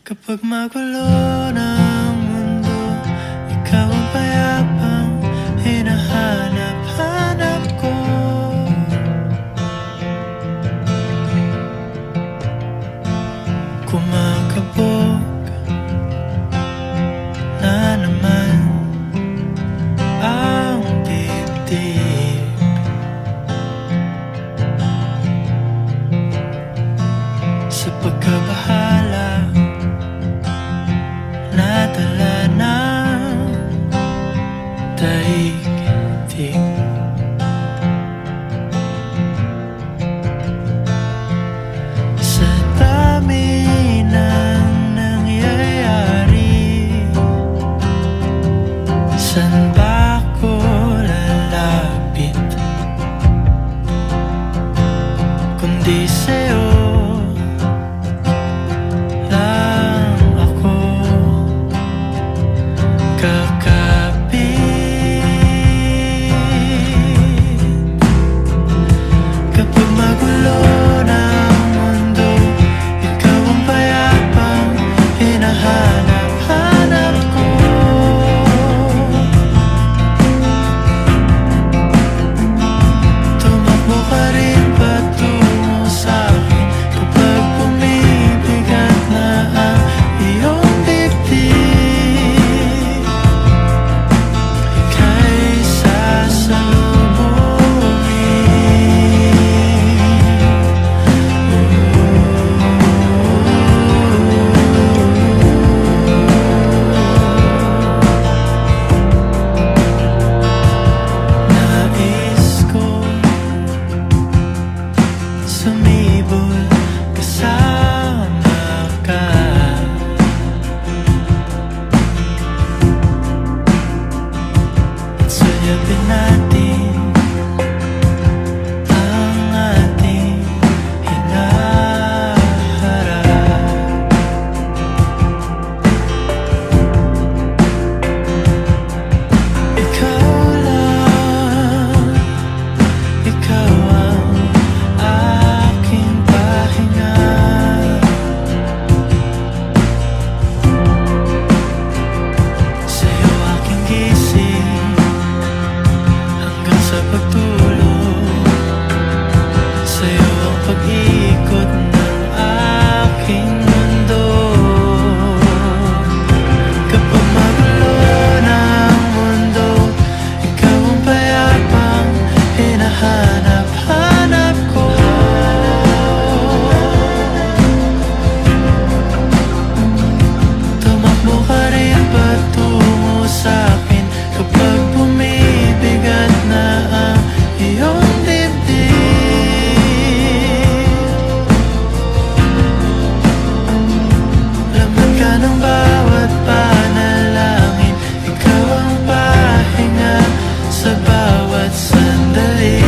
Kapag magulo ng mundo, ikaw ang payapang hinahanap-hanap ko. Kumakabog na naman ang dibdib. Sa pagkabahala nadala ng daigdig. Sa dami ng nangyayari, saan ba ako lalapit kundi sa'yo? Sumibol kasama ka, at suyapin natin ang ating hinaharap. Ikaw lang, ikaw ang aking pahinga. Sa'yo aking gising hanggang sa pagtulog. Sa'yo ang pag-ikot ng aking mundo. Kapag magulo ng mundo, ikaw ang payapang hinahanap-hanap ko. Tumakbo ka rin patungo sa'kin kapag bumibigat na ang iyong dibdib. Laman ka ng bawat panalangin, ikaw ang pahinga sa bawat sandali.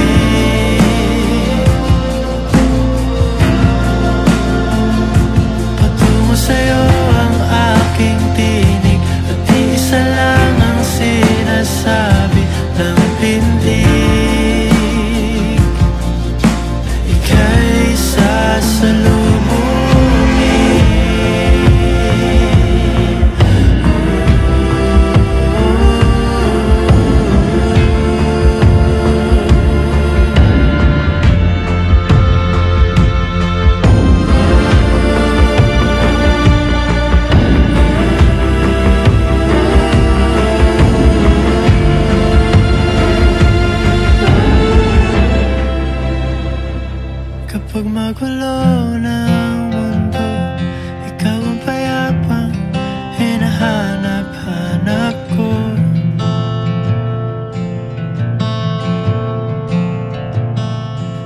Patungo sa'yo ang aking tinig, at iisa lang ang sinasabi ng pindig. Ika'y sasalubungin. Kapag magulo ng mundo, ikaw ang payapang hinahanap-hanap ko.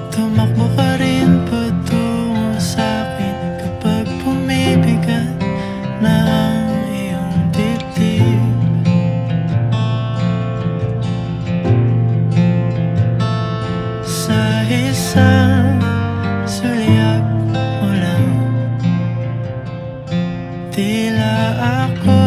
Tumakbo ka rin patungo sa'kin kapag bumibigat na ang iyong dibdib. Sa isang sulyap mo lang, tila ako